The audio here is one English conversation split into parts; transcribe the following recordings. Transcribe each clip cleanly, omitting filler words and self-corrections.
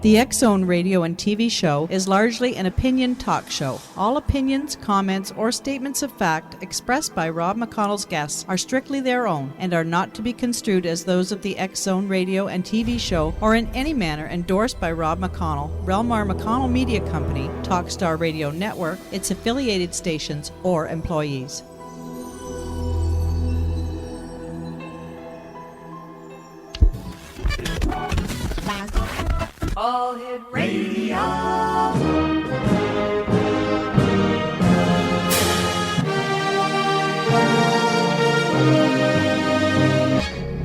The X-Zone radio and TV show is largely an opinion talk show. All opinions, comments, or statements of fact expressed by Rob McConnell's guests are strictly their own and are not to be construed as those of the X-Zone radio and TV show or in any manner endorsed by Rob McConnell, REL-MAR McConnell Media Company, Talkstar Radio Network, its affiliated stations, or employees. All Hit Radio.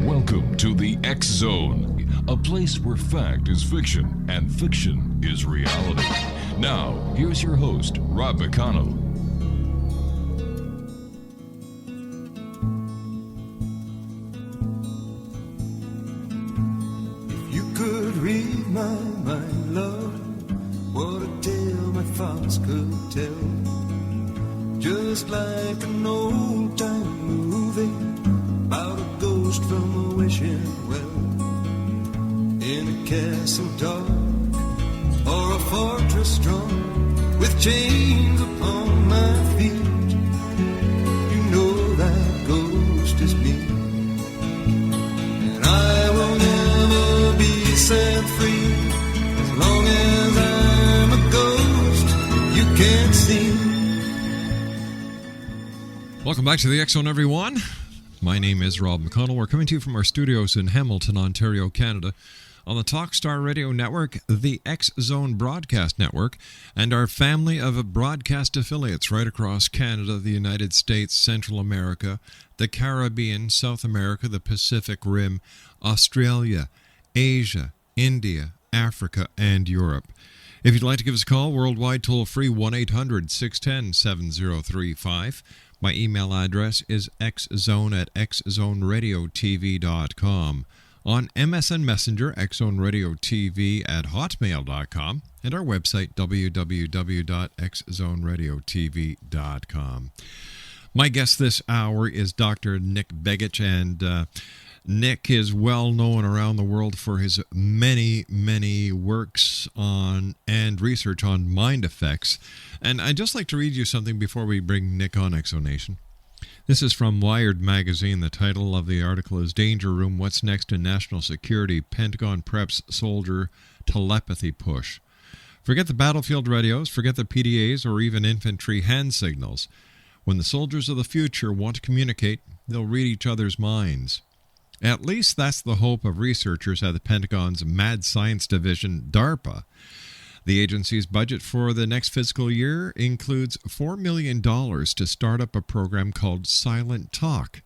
Welcome to the X Zone, a place where fact is fiction and fiction is reality. Now, here's your host, Rob McConnell. My mind, Lord, what a tale my thoughts could tell. Just like an old-time movie about a ghost from a wishing well. In a castle dark or a fortress strong with chains upon my feet, you know that ghost is me. And I will never be set free as long as I'm a ghost you can't see. Welcome back to the X Zone, everyone. My name is Rob McConnell. We're coming to you from our studios in Hamilton, Ontario, Canada, on the Talkstar Radio Network, the X Zone Broadcast Network, and our family of broadcast affiliates right across Canada, the United States, Central America, the Caribbean, South America, the Pacific Rim, Australia, Asia, India, Africa, and Europe. If you'd like to give us a call, worldwide toll-free, 1-800-610-7035. My email address is xzone@xzoneradiotv.com. On MSN Messenger, xzoneradiotv@hotmail.com, and our website, www.xzoneradiotv.com. My guest this hour is Dr. Nick BEGICH, and Nick is well known around the world for his many, many works on and research on mind effects. And I'd just like to read you something before we bring Nick on Exonation. This is from Wired magazine. The title of the article is Danger Room, What's Next in National Security? Pentagon Preps Soldier Telepathy Push. Forget the battlefield radios, forget the PDAs, or even infantry hand signals. When the soldiers of the future want to communicate, they'll read each other's minds. At least that's the hope of researchers at the Pentagon's Mad Science Division, DARPA. The agency's budget for the next fiscal year includes $4 million to start up a program called Silent Talk.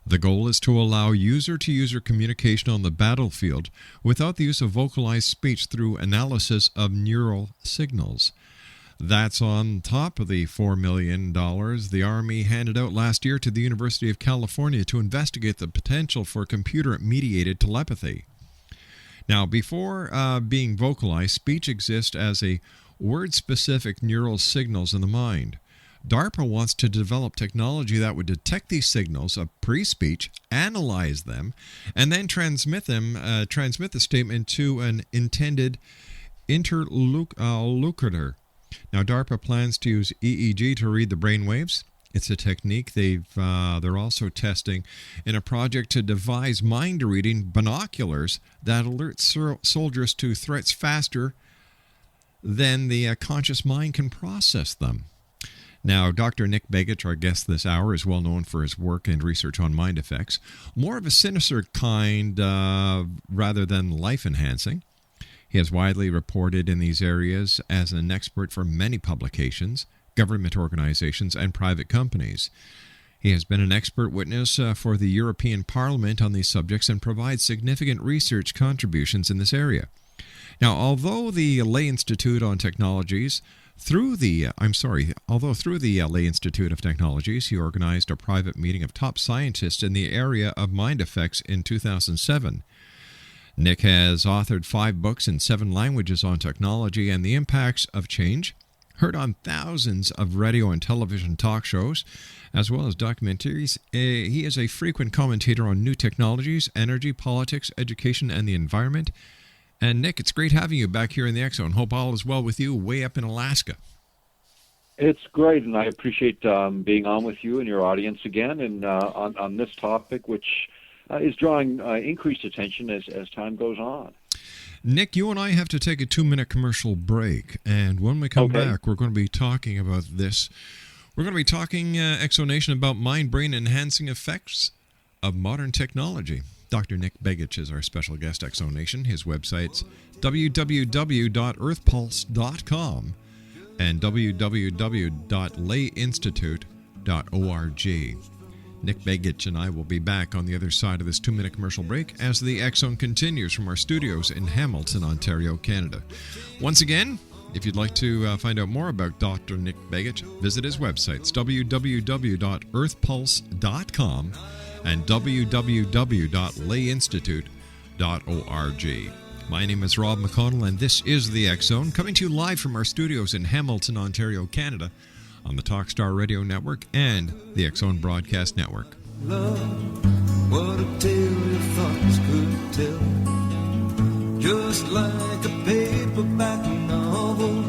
The goal is to allow user-to-user communication on the battlefield without the use of vocalized speech through analysis of neural signals. That's on top of the $4 million the Army handed out last year to the University of California to investigate the potential for computer-mediated telepathy. Now, before being vocalized, speech exists as a word-specific neural signals in the mind. DARPA wants to develop technology that would detect these signals of pre-speech, analyze them, and then transmit the statement to an intended interlocutor. Now, DARPA plans to use EEG to read the brainwaves. It's a technique they're also testing in a project to devise mind-reading binoculars that alert soldiers to threats faster than the conscious mind can process them. Now, Dr. Nick BEGICH, our guest this hour, is well known for his work and research on mind effects, more of a sinister kind rather than life-enhancing. He has widely reported in these areas as an expert for many publications, government organizations, and private companies. He has been an expert witness for the European Parliament on these subjects and provides significant research contributions in this area. Now, although through the Lay Institute of Technologies, he organized a private meeting of top scientists in the area of mind effects in 2007. Nick has authored 5 books in 7 languages on technology and the impacts of change, heard on thousands of radio and television talk shows, as well as documentaries. He is a frequent commentator on new technologies, energy, politics, education, and the environment, And Nick, it's great having you back here in the X Zone. Hope all is well with you way up in Alaska. It's great, and I appreciate being on with you and your audience again, and on this topic, which is drawing increased attention as time goes on. Nick, you and I have to take a 2-minute commercial break, and when we come back, we're going to be talking about this. We're going to be talking, Exonation, about mind-brain enhancing effects of modern technology. Dr. Nick Begich is our special guest, Exonation. His website's www.earthpulse.com and www.layinstitute.org. Nick Begich and I will be back on the other side of this 2-minute commercial break as the X Zone continues from our studios in Hamilton, Ontario, Canada. Once again, if you'd like to find out more about Dr. Nick Begich, visit his websites, www.earthpulse.com and www.layinstitute.org. My name is Rob McConnell, and this is the X Zone, coming to you live from our studios in Hamilton, Ontario, Canada, on the Talkstar Radio Network and the X Zone Broadcast Network. Love, what a tale your thoughts could tell. Just like a paperback novel,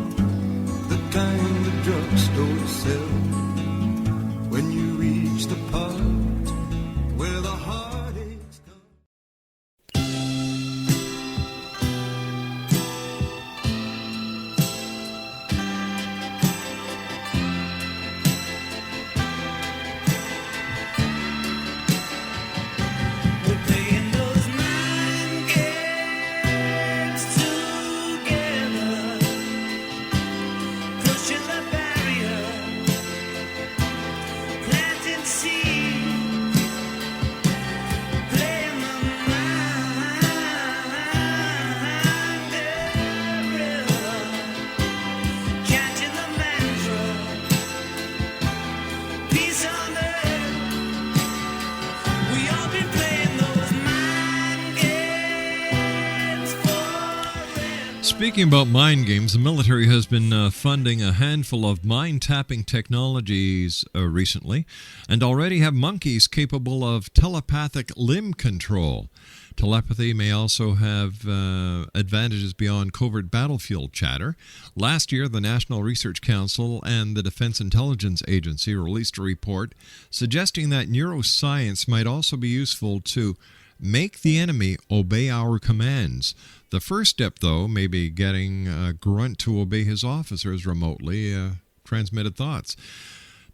the kind the drugstore sell. When you reach the part where the heartaches come. We're playing those mind games together, pushing the barrier, planting seeds, playing the mind gorilla, catching the mantra, peace on earth. We all been playing those mind games forever. Speaking about mind games, the military has been funding a handful of mind-tapping technologies recently, and already have monkeys capable of telepathic limb control. Telepathy may also have advantages beyond covert battlefield chatter. Last year, the National Research Council and the Defense Intelligence Agency released a report suggesting that neuroscience might also be useful to make the enemy obey our commands. The first step, though, may be getting a grunt to obey his officers remotely, transmitted thoughts.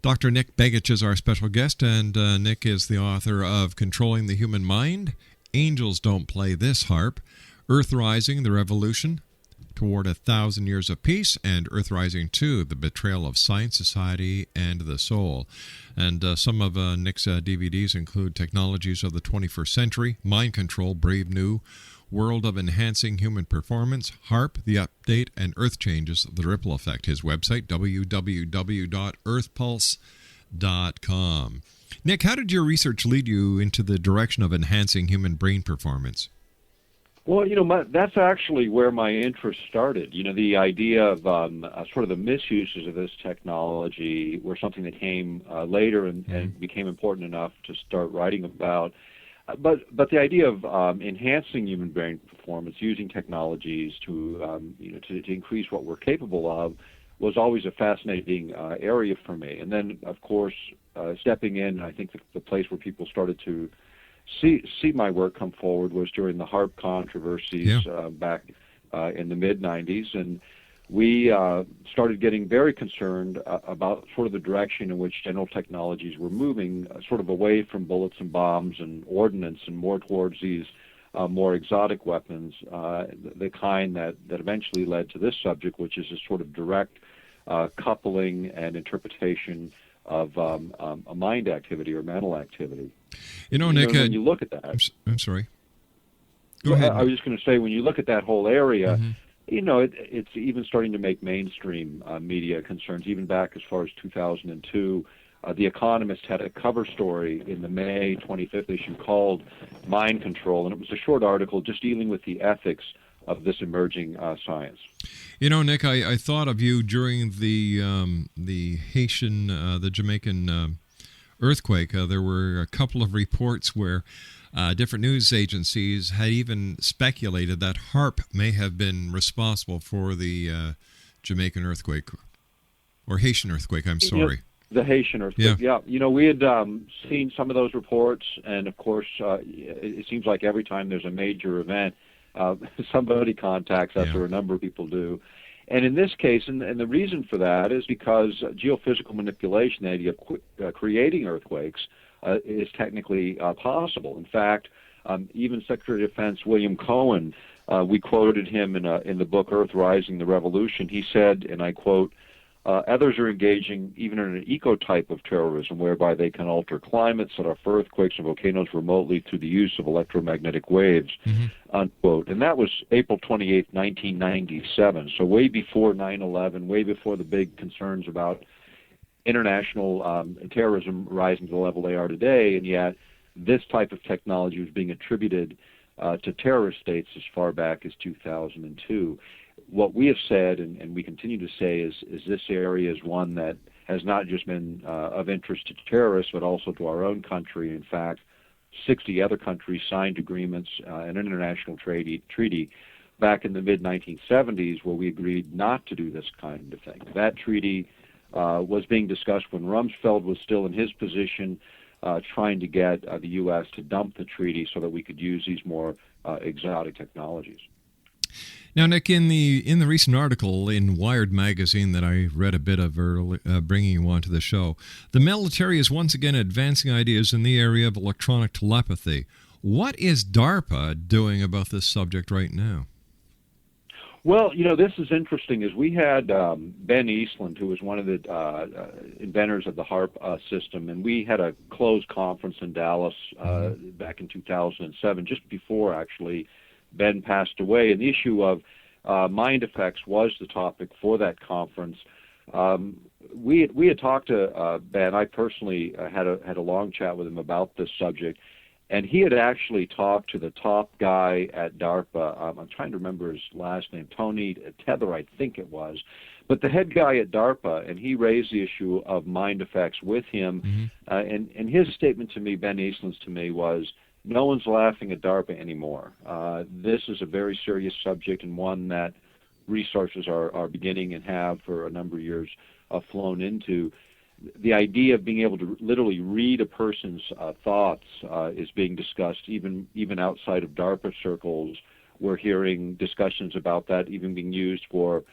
Dr. Nick Begich is our special guest, and Nick is the author of Controlling the Human Mind, Angels Don't Play This Harp, Earthrising, The Revolution Toward 1,000 Years of Peace, and Earthrising 2, The Betrayal of Science, Society, and the Soul. And some of Nick's DVDs include Technologies of the 21st Century, Mind Control, Brave New, World of Enhancing Human Performance, HARP, The Update, and Earth Changes, The Ripple Effect. His website, www.earthpulse.com. Nick, how did your research lead you into the direction of enhancing human brain performance? Well, that's actually where my interest started. The idea of sort of the misuses of this technology were something that came later and became important enough to start writing about. But the idea of enhancing human brain performance using technologies to increase what we're capable of was always a fascinating area for me. And then, of course, stepping in, I think the place where people started to see my work come forward was during the HARP controversies back in the mid-'90s. And we started getting very concerned about sort of the direction in which general technologies were moving, sort of away from bullets and bombs and ordnance and more towards these more exotic weapons, the kind that eventually led to this subject, which is a sort of direct coupling and interpretation of a mind activity or mental activity. Nick, when you look at that... I'm sorry. Go ahead. I was just going to say, when you look at that whole area, it's even starting to make mainstream media concerns, even back as far as 2002. The Economist had a cover story in the May 25th issue called Mind Control, and it was a short article just dealing with the ethics of this emerging science. Nick, I thought of you during the Jamaican earthquake. There were a couple of reports where Different news agencies had even speculated that HARP may have been responsible for the Jamaican earthquake, or Haitian earthquake, I'm sorry. The Haitian earthquake, yeah. We had seen some of those reports, and of course, it seems like every time there's a major event, somebody contacts us, or a number of people do. And in this case, and the reason for that is because geophysical manipulation, the idea of creating earthquakes, is technically possible. In fact, even Secretary of Defense William Cohen, we quoted him in the book Earth Rising, the Revolution. He said, and I quote, others are engaging even in an eco-type of terrorism whereby they can alter climates, set off earthquakes and volcanoes remotely through the use of electromagnetic waves, unquote. And that was April 28, 1997, so way before 9/11, way before the big concerns about international terrorism rising to the level they are today, and yet this type of technology was being attributed to terrorist states as far back as 2002. What we have said, and we continue to say, is this area is one that has not just been of interest to terrorists, but also to our own country. In fact, 60 other countries signed agreements, an international treaty back in the mid-1970s where we agreed not to do this kind of thing. That treaty was being discussed when Rumsfeld was still in his position, trying to get the U.S. to dump the treaty so that we could use these more exotic technologies. Now, Nick, in the recent article in Wired magazine that I read a bit of early, bringing you onto the show, the military is once again advancing ideas in the area of electronic telepathy. What is DARPA doing about this subject right now? Well, this is interesting. Is we had Ben Eastland, who was one of the inventors of the HARP system, and we had a closed conference in Dallas back in 2007, just before actually Ben passed away, and the issue of mind effects was the topic for that conference. We had talked to Ben. I personally had a long chat with him about this subject, and he had actually talked to the top guy at DARPA. I'm trying to remember his last name, Tony Tether, I think it was, but the head guy at DARPA, and he raised the issue of mind effects with him, and his statement to me, Ben Eastland's to me, was, no one's laughing at DARPA anymore. This is a very serious subject, and one that resources are beginning and have for a number of years flown into. The idea of being able to literally read a person's thoughts is being discussed even outside of DARPA circles. We're hearing discussions about that even being used for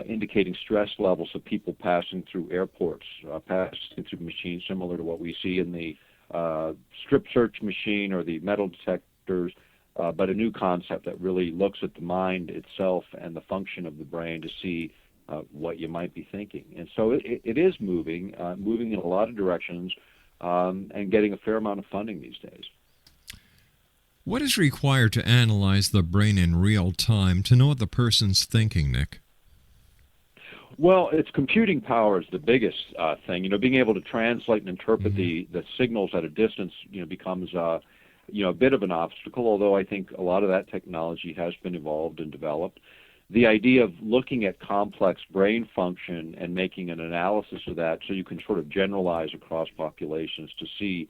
indicating stress levels of people passing through airports, passing through machines similar to what we see in the strip search machine or the metal detectors, but a new concept that really looks at the mind itself and the function of the brain to see what you might be thinking. And so it is moving in a lot of directions, and getting a fair amount of funding these days. What is required to analyze the brain in real time to know what the person's thinking, Nick? Well, it's computing power is the biggest thing. Being able to translate and interpret the signals at a distance, becomes a bit of an obstacle, although I think a lot of that technology has been evolved and developed. The idea of looking at complex brain function and making an analysis of that so you can sort of generalize across populations to see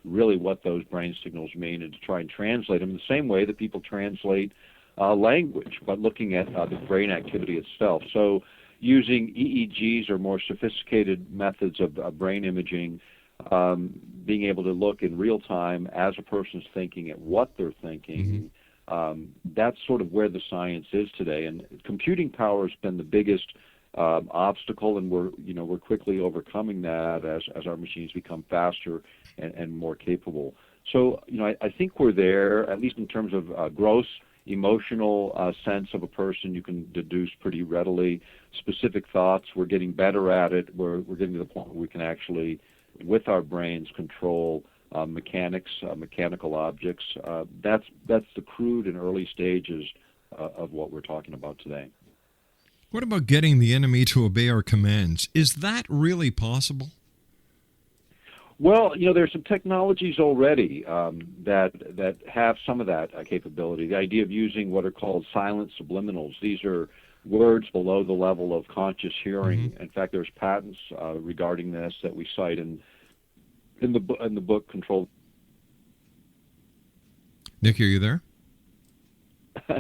really what those brain signals mean and to try and translate them the same way that people translate language, but looking at the brain activity itself. So using EEGs or more sophisticated methods of brain imaging, being able to look in real time as a person's thinking at what they're thinking, that's sort of where the science is today. And computing power has been the biggest obstacle, and we're quickly overcoming that as our machines become faster and more capable. So I think we're there, at least in terms of gross emotional sense of a person. You can deduce pretty readily specific thoughts. We're getting better at it. We're getting to the point where we can actually, with our brains, control mechanical objects. That's the crude and early stages of what we're talking about today. What about getting the enemy to obey our commands? Is that really possible? Well, there's some technologies already that have some of that capability. The idea of using what are called silent subliminals. These are words below the level of conscious hearing. In fact, there's patents regarding this that we cite in the book Control. Nick, are you there?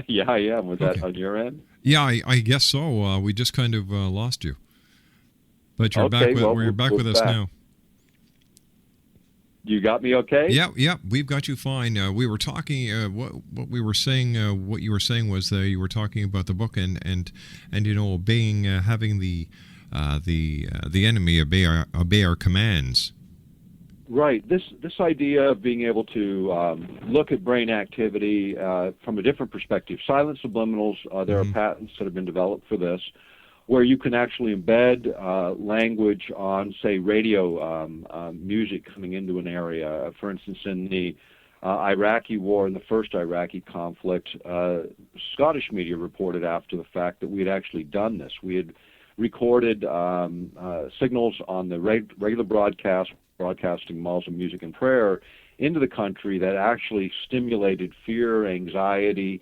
Yeah, I am. Was that Okay. on your end? Yeah, I guess so. We just kind of lost you, but you're Okay, back with well, you're back we're with us back. now. You got me okay? Yeah, we've got you fine. We were talking. What we were saying. What you were saying was you were talking about the book and obeying, having the enemy obey our commands. Right. This idea of being able to look at brain activity from a different perspective. Silent subliminals. There are patents that have been developed for this, where you can actually embed language on, say, radio music coming into an area. For instance, in the Iraqi war, in the first Iraqi conflict, Scottish media reported after the fact that we had actually done this. We had recorded signals on the regular broadcasting Muslim music and prayer into the country that actually stimulated fear, anxiety,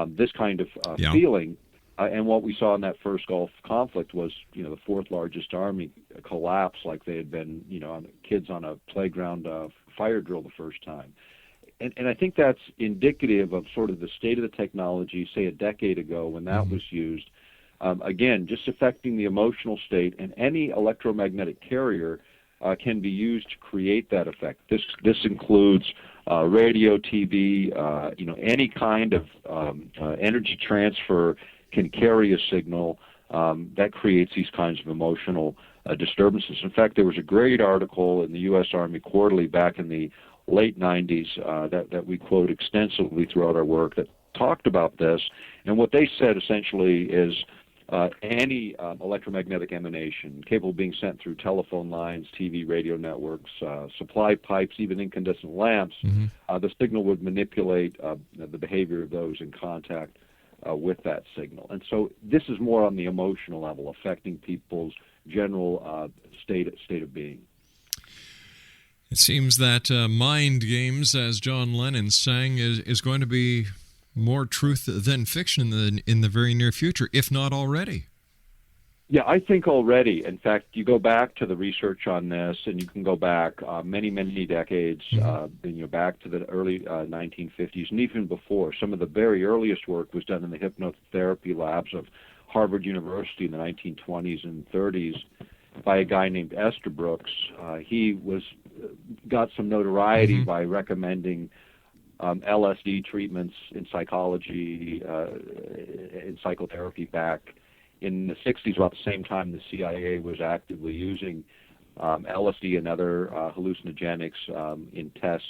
this kind of feeling. And what we saw in that first Gulf conflict was, the fourth largest army collapse like they had been, kids on a playground fire drill the first time. And I think that's indicative of sort of the state of the technology, say a decade ago when that was used. Again, just affecting the emotional state, and any electromagnetic carrier can be used to create that effect. This includes radio, TV, any kind of energy transfer can carry a signal that creates these kinds of emotional disturbances. In fact, there was a great article in the U.S. Army Quarterly back in the late 90s that we quote extensively throughout our work that talked about this. And what they said essentially is any electromagnetic emanation capable of being sent through telephone lines, TV, radio networks, supply pipes, even incandescent lamps, the signal would manipulate the behavior of those in contact with that signal. And so this is more on the emotional level, affecting people's general state of being. It seems that mind games, as John Lennon sang, is going to be more truth than fiction in the very near future, if not already. Yeah, I think already. In fact, you go back to the research on this, and you can go back many, many decades, back to the early 1950s, and even before. Some of the very earliest work was done in the hypnotherapy labs of Harvard University in the 1920s and 30s by a guy named Estabrooks. He got some notoriety by recommending LSD treatments in psychology, in psychotherapy back in the 60s, about the same time the CIA was actively using LSD and other hallucinogenics in tests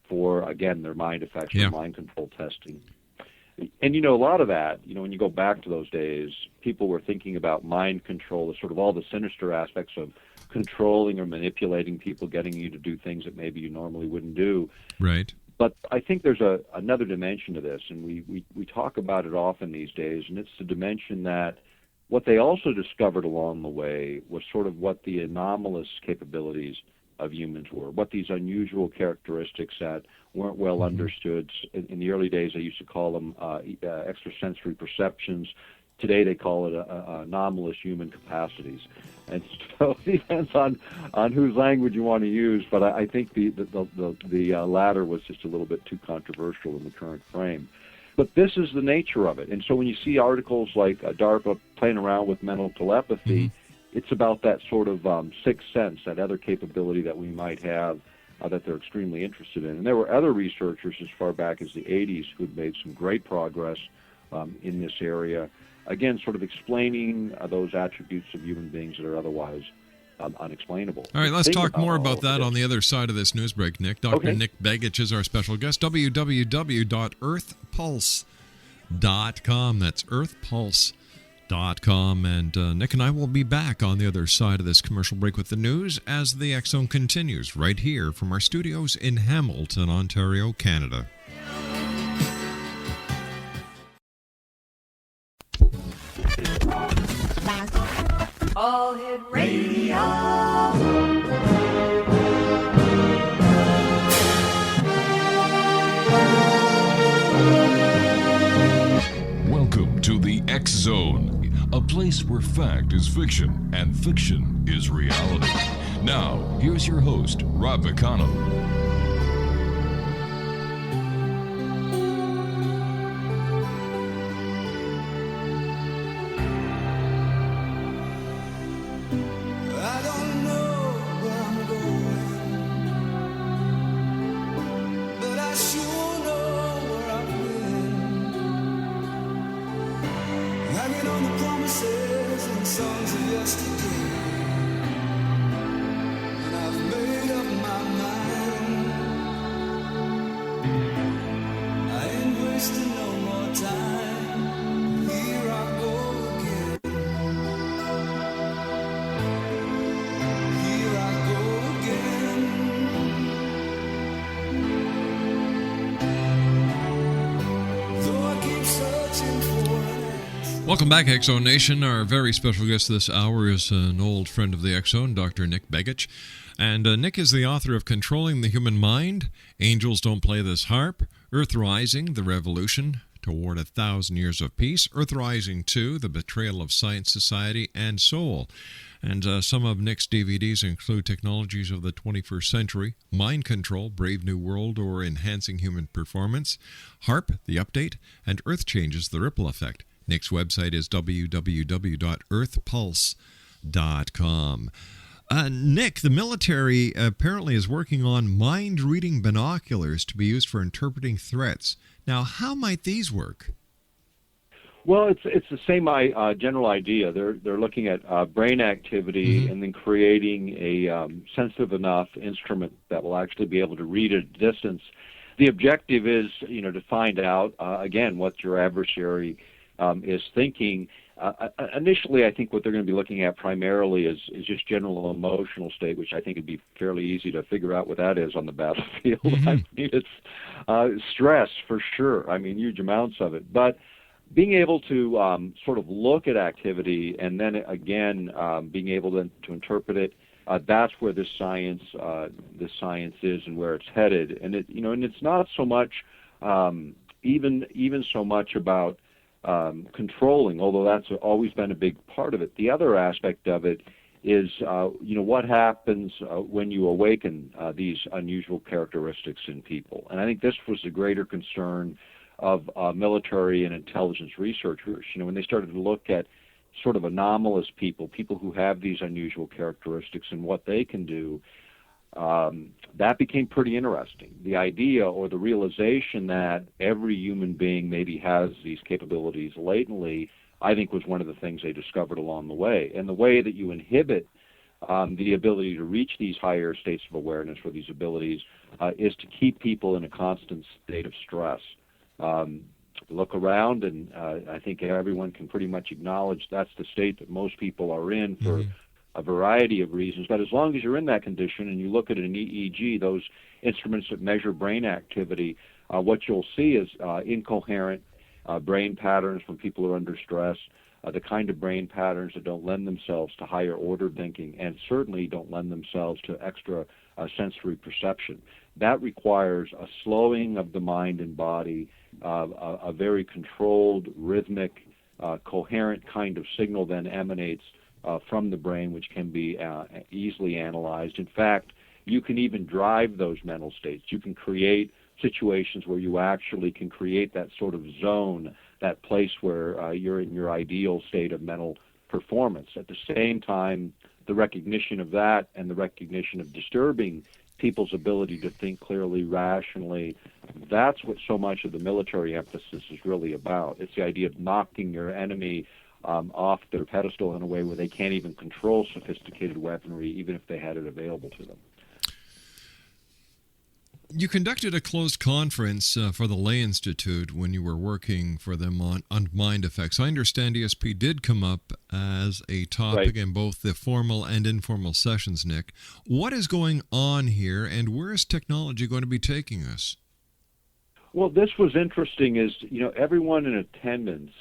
for, again, their mind effects, or mind control testing. And, a lot of that, when you go back to those days, people were thinking about mind control as sort of all the sinister aspects of controlling or manipulating people, getting you to do things that maybe you normally wouldn't do. Right. But I think there's another dimension to this, and we talk about it often these days, and it's the dimension that what they also discovered along the way was sort of what the anomalous capabilities of humans were, what these unusual characteristics that weren't well understood. In the early days, they used to call them extrasensory perceptions. Today, they call it anomalous human capacities. And so it depends on whose language you want to use, but I think the latter was just a little bit too controversial in the current frame. But this is the nature of it. And so when you see articles like DARPA playing around with mental telepathy, it's about that sort of sixth sense, that other capability that we might have that they're extremely interested in. And there were other researchers as far back as the 80s who had made some great progress in this area, again, sort of explaining those attributes of human beings that are otherwise unexplainable. All right, let's talk more about that on the other side of this news break, Nick. Dr. Nick BEGICH is our special guest. www.earthpulse.com. That's earthpulse.com. And Nick and I will be back on the other side of this commercial break with the news as the X Zone continues right here from our studios in Hamilton, Ontario, Canada. All Hit Radio. Welcome to the X Zone, a place where fact is fiction and fiction is reality. Now, here's your host, Rob McConnell. on the promises and songs of yesterday. And I've made up my mind. I ain't wasting no more time. Here I go again. Here I go again. Though I keep searching for an answer. Welcome back, X Zone Nation. Our very special guest this hour is an old friend of the X Zone, Dr. Nick BEGICH. And Nick is the author of Controlling the Human Mind, Angels Don't Play This Harp, Earth Rising, The Revolution Toward 1,000 Years of Peace, Earth Rising 2, The Betrayal of Science, Society, and Soul. And some of Nick's DVDs include Technologies of the 21st Century, Mind Control, Brave New World, or Enhancing Human Performance, HARP, The Update, and Earth Changes, The Ripple Effect. Nick's website is www.earthpulse.com. Nick, the military apparently is working on mind-reading binoculars to be used for interpreting threats. Now, how might these work? Well, it's the same general idea. They're looking at brain activity and then creating a sensitive enough instrument that will actually be able to read at a distance. The objective is, to find out again what your adversary is thinking. Initially, I think what they're going to be looking at primarily is just general emotional state, which I think would be fairly easy to figure out what that is on the battlefield. I mean, it's stress for sure. I mean, huge amounts of it. But being able to sort of look at activity and then again being able to interpret it, that's where this science is and where it's headed. And and it's not so much even so much about controlling, although that's always been a big part of it. The other aspect of it is, what happens when you awaken these unusual characteristics in people. And I think this was the greater concern of military and intelligence researchers. When they started to look at sort of anomalous people who have these unusual characteristics and what they can do, that became pretty interesting. The idea or the realization that every human being maybe has these capabilities latently, I think, was one of the things they discovered along the way. And the way that you inhibit the ability to reach these higher states of awareness or these abilities is to keep people in a constant state of stress. Look around, and I think everyone can pretty much acknowledge that's the state that most people are in for a variety of reasons. But as long as you're in that condition and you look at an EEG, those instruments that measure brain activity, what you'll see is incoherent brain patterns when people are under stress, the kind of brain patterns that don't lend themselves to higher order thinking and certainly don't lend themselves to extra sensory perception. That requires a slowing of the mind and body, a very controlled, rhythmic, coherent kind of signal then emanates from the brain, which can be easily analyzed. In fact, you can even drive those mental states. You can create situations where you actually can create that sort of zone, that place where you're in your ideal state of mental performance. At the same time, the recognition of that and the recognition of disturbing people's ability to think clearly, rationally, that's what so much of the military emphasis is really about. It's the idea of knocking your enemy off their pedestal in a way where they can't even control sophisticated weaponry, even if they had it available to them. You conducted a closed conference for the Lay Institute when you were working for them on mind effects. I understand ESP did come up as a topic in both the formal and informal sessions, Nick. What is going on here, and where is technology going to be taking us? Well, this was interesting is, everyone in attendance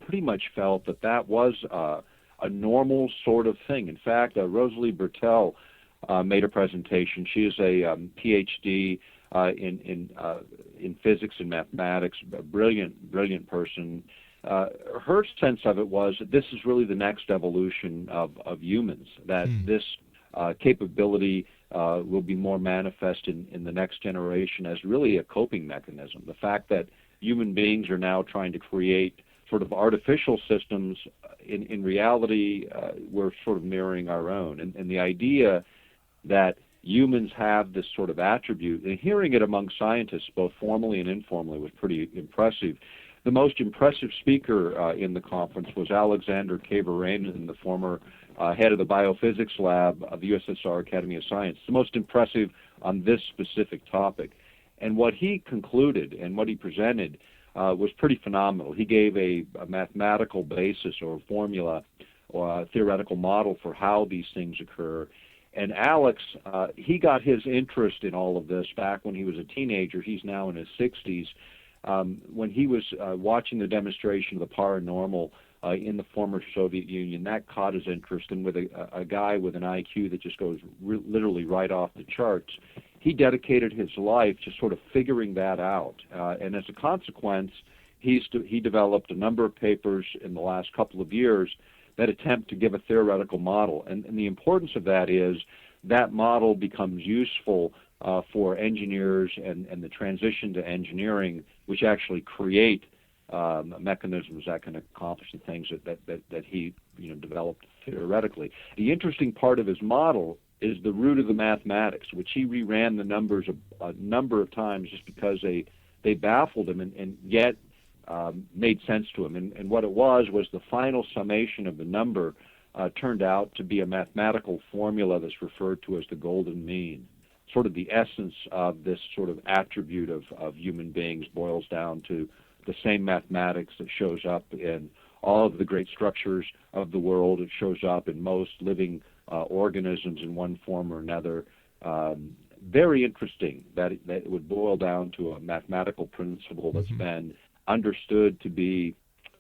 pretty much felt that was a normal sort of thing. In fact, Rosalie Bertel made a presentation. She is a PhD in physics and mathematics, a brilliant person. Her sense of it was that this is really the next evolution of humans, that this capability will be more manifest in the next generation as really a coping mechanism. The fact that human beings are now trying to create sort of artificial systems, in reality, we're sort of mirroring our own. And the idea that humans have this sort of attribute, and hearing it among scientists, both formally and informally, was pretty impressive. The most impressive speaker in the conference was Alexander Kavarenin, the former head of the biophysics lab of the USSR Academy of Science, the most impressive on this specific topic. And what he concluded and what he presented was pretty phenomenal. He gave a mathematical basis or formula or a theoretical model for how these things occur. And Alex, he got his interest in all of this back when he was a teenager. He's now in his 60s. When he was watching the demonstration of the paranormal in the former Soviet Union, that caught his interest. And with a guy with an IQ that just goes literally right off the charts, he dedicated his life to sort of figuring that out. And as a consequence, he developed a number of papers in the last couple of years that attempt to give a theoretical model. And the importance of that is that model becomes useful for engineers and the transition to engineering, which actually create mechanisms that can accomplish the things that he developed theoretically. The interesting part of his model is the root of the mathematics, which he reran the numbers a number of times just because they baffled him and yet made sense to him. And what it was the final summation of the number turned out to be a mathematical formula that's referred to as the golden mean. Sort of the essence of this sort of attribute of human beings boils down to the same mathematics that shows up in all of the great structures of the world. It shows up in most living organisms in one form or another. Very interesting that it would boil down to a mathematical principle that's been understood to be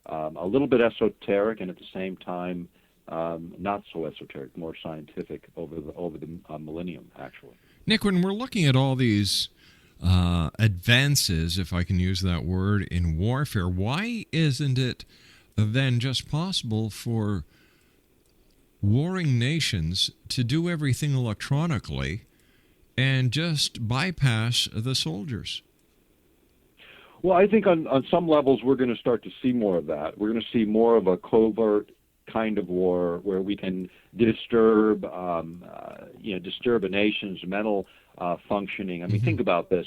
a little bit esoteric and at the same time not so esoteric, more scientific over the millennium, actually. Nick, when we're looking at all these advances, if I can use that word, in warfare, why isn't it then just possible for warring nations to do everything electronically and just bypass the soldiers? Well, I think on some levels we're going to start to see more of that. We're going to see more of a covert kind of war where we can disturb a nation's mental functioning. I mean, think about this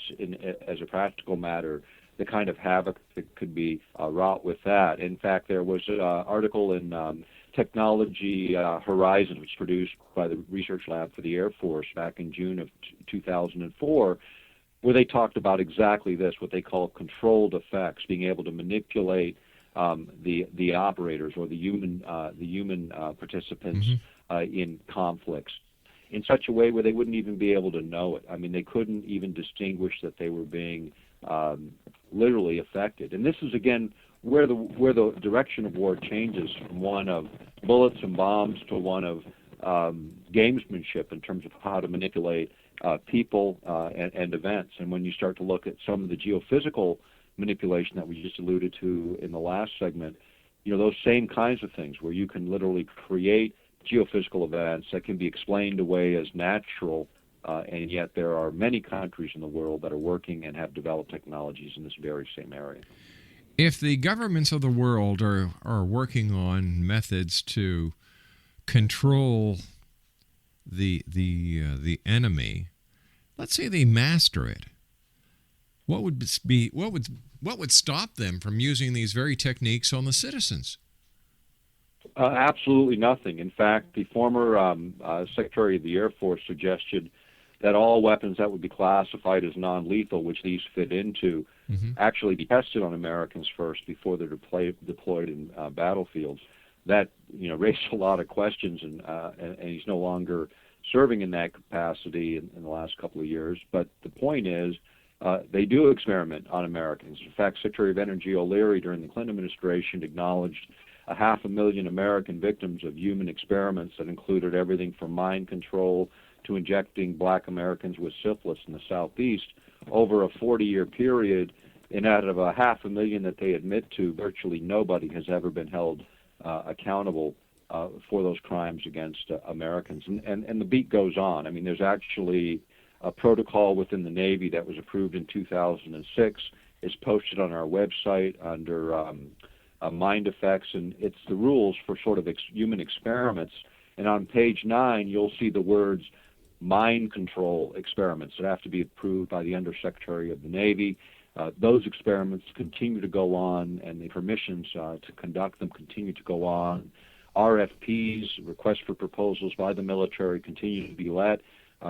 as a practical matter, the kind of havoc that could be wrought with that. In fact, there was an article in Technology Horizon, which was produced by the Research Lab for the Air Force back in June of 2004, where they talked about exactly this, what they call controlled effects, being able to manipulate the operators or the human participants in conflicts in such a way where they wouldn't even be able to know it. I mean, they couldn't even distinguish that they were being literally affected. And this is again where the direction of war changes from one of bullets and bombs to one of gamesmanship in terms of how to manipulate people and events. And when you start to look at some of the geophysical manipulation that we just alluded to in the last segment, those same kinds of things where you can literally create geophysical events that can be explained away as natural, and yet there are many countries in the world that are working and have developed technologies in this very same area. If the governments of the world are working on methods to control the enemy, let's say they master it, what would stop them from using these very techniques on the citizens? Absolutely nothing. In fact, the former Secretary of the Air Force suggested that all weapons that would be classified as non-lethal, which these fit into, actually be tested on Americans first before they're deployed in battlefields. That raised a lot of questions, and he's no longer serving in that capacity in the last couple of years. But the point is, they do experiment on Americans. In fact, Secretary of Energy O'Leary during the Clinton administration acknowledged 500,000 American victims of human experiments that included everything from mind control to injecting black Americans with syphilis in the Southeast over a 40-year period. And out of 500,000 that they admit to, virtually nobody has ever been held accountable for those crimes against Americans. And the beat goes on. I mean, there's actually a protocol within the Navy that was approved in 2006. It's posted on our website under mind effects, and it's the rules for sort of human experiments. And on page 9, you'll see the words mind control experiments that have to be approved by the Undersecretary of the Navy. Those experiments continue to go on, and the permissions to conduct them continue to go on. RFPs, requests for proposals by the military, continue to be let.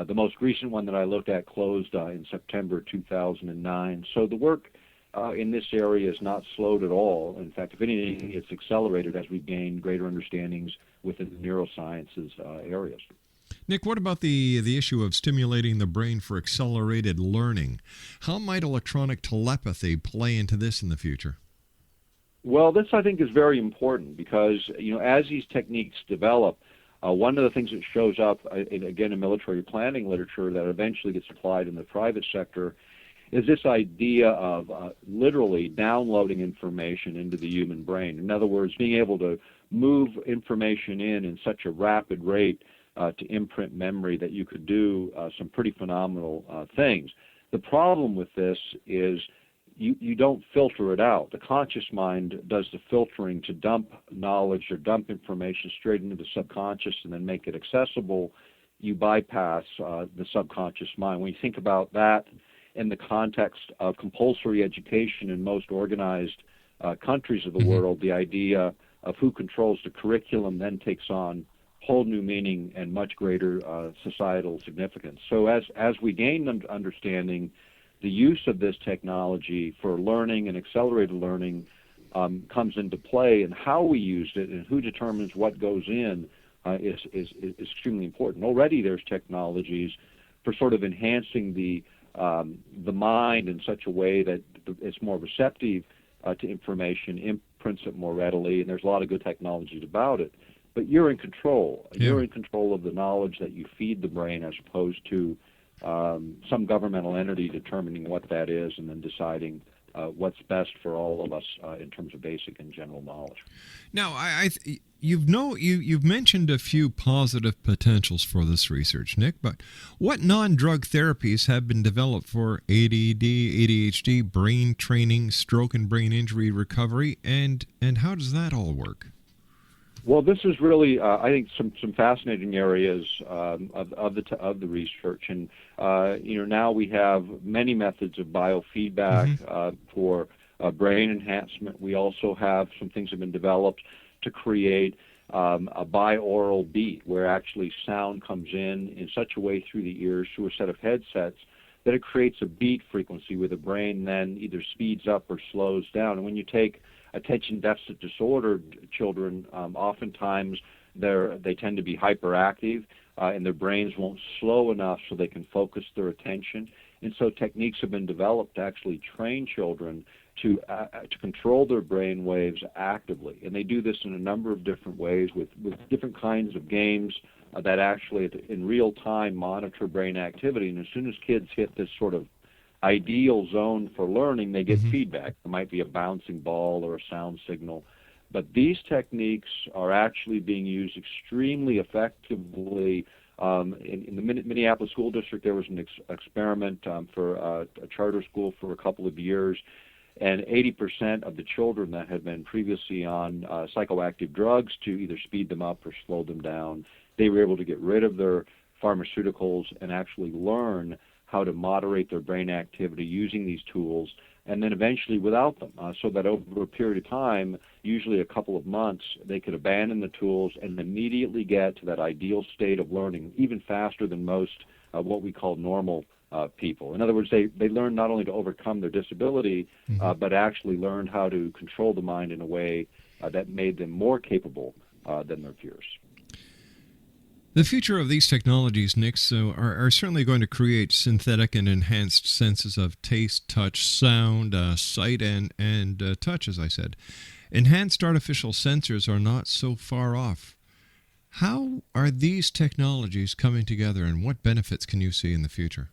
The most recent one that I looked at closed in September 2009. So the work in this area is not slowed at all. In fact, if anything, it's accelerated as we gain greater understandings within the neurosciences areas. Nick, what about the issue of stimulating the brain for accelerated learning? How might electronic telepathy play into this in the future? Well, this, I think, is very important because, as these techniques develop, one of the things that shows up, again, in military planning literature that eventually gets applied in the private sector is this idea of literally downloading information into the human brain. In other words, being able to move information in such a rapid rate to imprint memory that you could do some pretty phenomenal things. The problem with this is you don't filter it out. The conscious mind does the filtering to dump knowledge or dump information straight into the subconscious and then make it accessible. You bypass the subconscious mind. When you think about that in the context of compulsory education in most organized countries of the world, the idea of who controls the curriculum then takes on whole new meaning and much greater societal significance. So as we gain understanding, the use of this technology for learning and accelerated learning comes into play, and how we use it and who determines what goes in is extremely important. Already there's technologies for sort of enhancing the mind in such a way that it's more receptive to information, imprints it more readily, and there's a lot of good technologies about it. But you're in control. Yeah. You're in control of the knowledge that you feed the brain as opposed to some governmental entity determining what that is and then deciding what's best for all of us in terms of basic and general knowledge. Now, you've mentioned a few positive potentials for this research, Nick, but what non-drug therapies have been developed for ADD, ADHD, brain training, stroke and brain injury recovery, and how does that all work? Well, this is really, I think, some fascinating areas of the research, and now we have many methods of biofeedback for brain enhancement. We also have some things that have been developed to create a binaural beat, where actually sound comes in such a way through the ears through a set of headsets that it creates a beat frequency where the brain then either speeds up or slows down. And when you take attention deficit disordered children, oftentimes they tend to be hyperactive and their brains won't slow enough so they can focus their attention. And so techniques have been developed to actually train children to control their brain waves actively. And they do this in a number of different ways with different kinds of games that actually in real time monitor brain activity. And as soon as kids hit this sort of ideal zone for learning, they get feedback. It might be a bouncing ball or a sound signal. But these techniques are actually being used extremely effectively. In the Minneapolis School District, there was an experiment for a charter school for a couple of years, and 80% of the children that had been previously on psychoactive drugs to either speed them up or slow them down, they were able to get rid of their pharmaceuticals and actually learn how to moderate their brain activity using these tools, and then eventually without them, so that over a period of time, usually a couple of months, they could abandon the tools and immediately get to that ideal state of learning, even faster than most what we call normal people. In other words, they learned not only to overcome their disability, but actually learned how to control the mind in a way that made them more capable than their peers. The future of these technologies, Nick, are certainly going to create synthetic and enhanced senses of taste, touch, sound, sight, and touch, as I said. Enhanced artificial sensors are not so far off. How are these technologies coming together, and what benefits can you see in the future?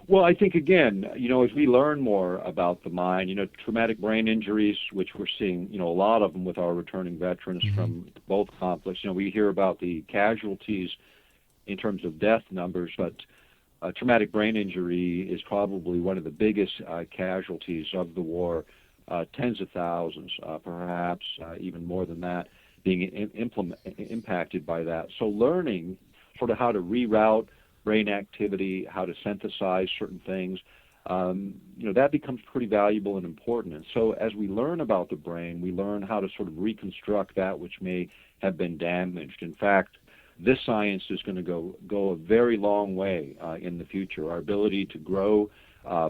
Well, I think, again, as we learn more about the mind, traumatic brain injuries, which we're seeing, a lot of them with our returning veterans from both conflicts. We hear about the casualties in terms of death numbers, but traumatic brain injury is probably one of the biggest casualties of the war, tens of thousands, perhaps even more than that, being impacted by that. So learning sort of how to reroute brain activity, how to synthesize certain things, that becomes pretty valuable and important. And so as we learn about the brain, we learn how to sort of reconstruct that which may have been damaged. In fact, this science is going to go a very long way in the future. Our ability to grow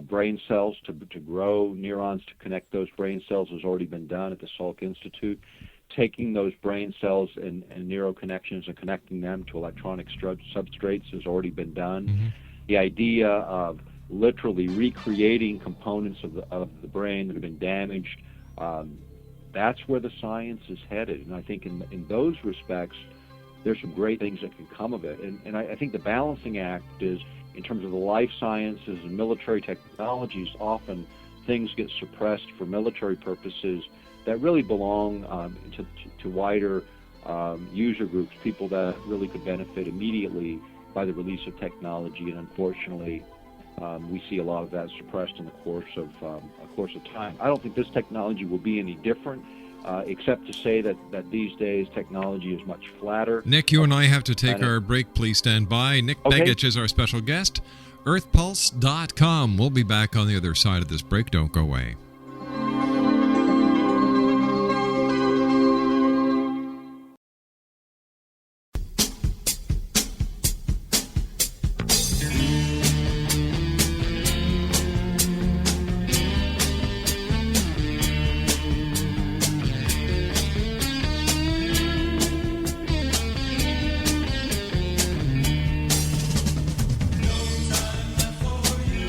brain cells, to grow neurons, to connect those brain cells has already been done at the Salk Institute. Taking those brain cells and neural connections and connecting them to electronic substrates has already been done. Mm-hmm. The idea of literally recreating components of the brain that have been damaged, that's where the science is headed. And I think in those respects, there's some great things that can come of it. And I think the balancing act is, in terms of the life sciences and military technologies, often things get suppressed for military purposes that really belong to wider user groups, people that really could benefit immediately by the release of technology. And unfortunately, we see a lot of that suppressed in the course of time. I don't think this technology will be any different, except to say that these days technology is much flatter. Nick, you and I have to take our break. Please stand by. Nick Begich is our special guest. EarthPulse.com. We'll be back on the other side of this break. Don't go away.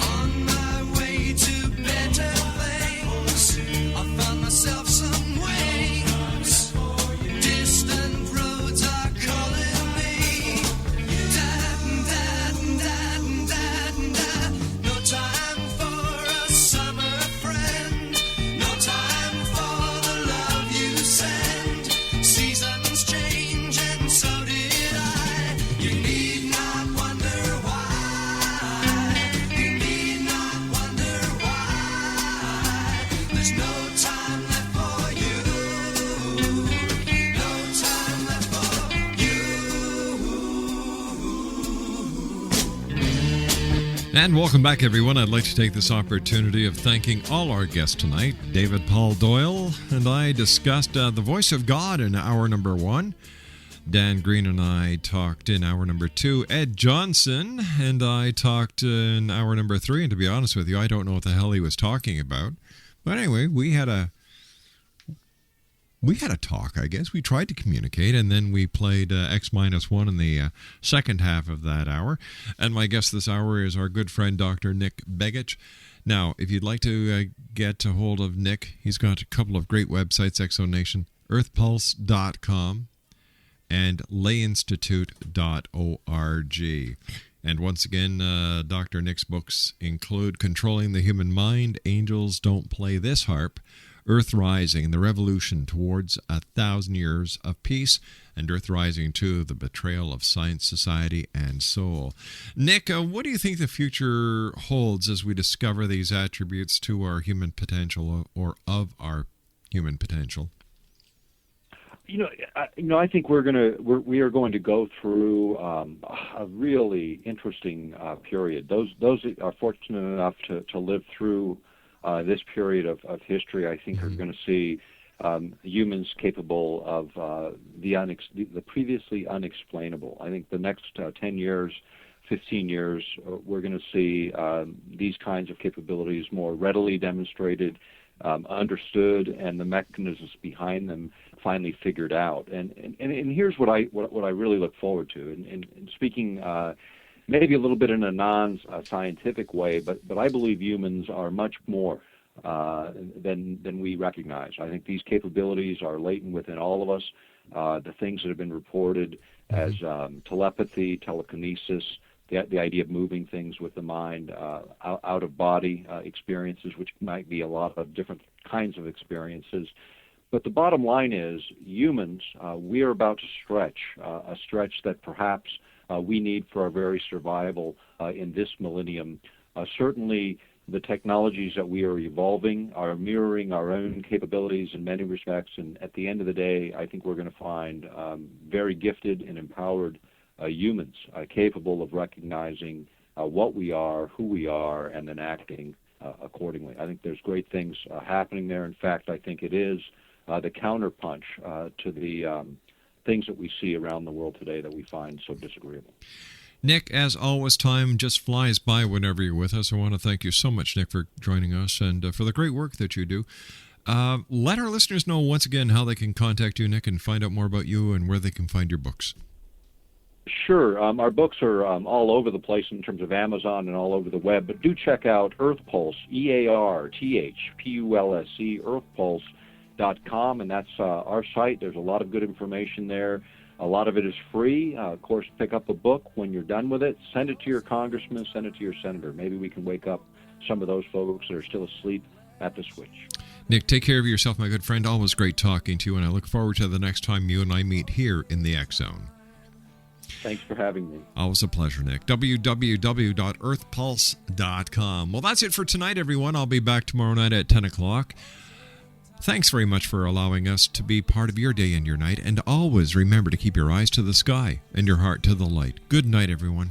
On my way to better things, I found myself some wings. Distant roads are calling me. Da. No time for a summer friend. No time for the love you send. Seasons change and so did I. You need not wonder why. You need not wonder why. There's no time left for you. No time left for you. And welcome back, everyone. I'd like to take this opportunity of thanking all our guests tonight. David Paul Doyle and I discussed the voice of God in hour number 1. Dan Green and I talked in hour number 2. Ed Johnson and I talked in hour number 3. And to be honest with you, I don't know what the hell he was talking about. But anyway, we had a talk, I guess. We tried to communicate, and then we played X-1 in the second half of that hour. And my guest this hour is our good friend, Dr. Nick Begich. Now, if you'd like to get a hold of Nick, he's got a couple of great websites, Exonation, earthpulse.com and layinstitute.org. And once again, Dr. Nick's books include Controlling the Human Mind, Angels Don't Play This Harp, Earth Rising, The Revolution Towards 1,000 Years of Peace, and Earth Rising 2, The Betrayal of Science, Society, and Soul. Nick, what do you think the future holds as we discover these attributes to our human potential, or of our human potential? I think we are going to go through a really interesting period. Those that are fortunate enough to live through this period of history, I think, are going to see humans capable of the previously unexplainable. I think the next 10 years, 15 years, we're going to see these kinds of capabilities more readily demonstrated, understood, and the mechanisms behind them finally figured out. And here's what I really look forward to. And speaking maybe a little bit in a non-scientific way, but I believe humans are much more than we recognize. I think these capabilities are latent within all of us. The things that have been reported as telepathy, telekinesis, the idea of moving things with the mind, out-of-body experiences, which might be a lot of different kinds of experiences. But the bottom line is, humans, we are about to stretch, a stretch that perhaps we need for our very survival in this millennium. Certainly, the technologies that we are evolving are mirroring our own capabilities in many respects, and at the end of the day, I think we're going to find very gifted and empowered humans capable of recognizing what we are, who we are, and then acting accordingly. I think there's great things happening there. In fact, I think it is the counterpunch to the things that we see around the world today that we find so disagreeable. Nick, as always, time just flies by whenever you're with us. I want to thank you so much, Nick, for joining us and for the great work that you do. Let our listeners know once again how they can contact you, Nick, and find out more about you and where they can find your books. Sure. Our books are all over the place in terms of Amazon and all over the web, but do check out Earth Pulse, EARTHPULSE, earthpulse.com, and that's our site. There's a lot of good information there. A lot of it is free. Of course, pick up a book when you're done with it. Send it to your congressman, send it to your senator. Maybe we can wake up some of those folks that are still asleep at the switch. Nick, take care of yourself, my good friend. Always great talking to you, and I look forward to the next time you and I meet here in the X Zone. Thanks for having me. Always a pleasure, Nick. www.earthpulse.com. Well, that's it for tonight, everyone. I'll be back tomorrow night at 10 o'clock. Thanks very much for allowing us to be part of your day and your night. And always remember to keep your eyes to the sky and your heart to the light. Good night, everyone.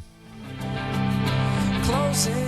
Closing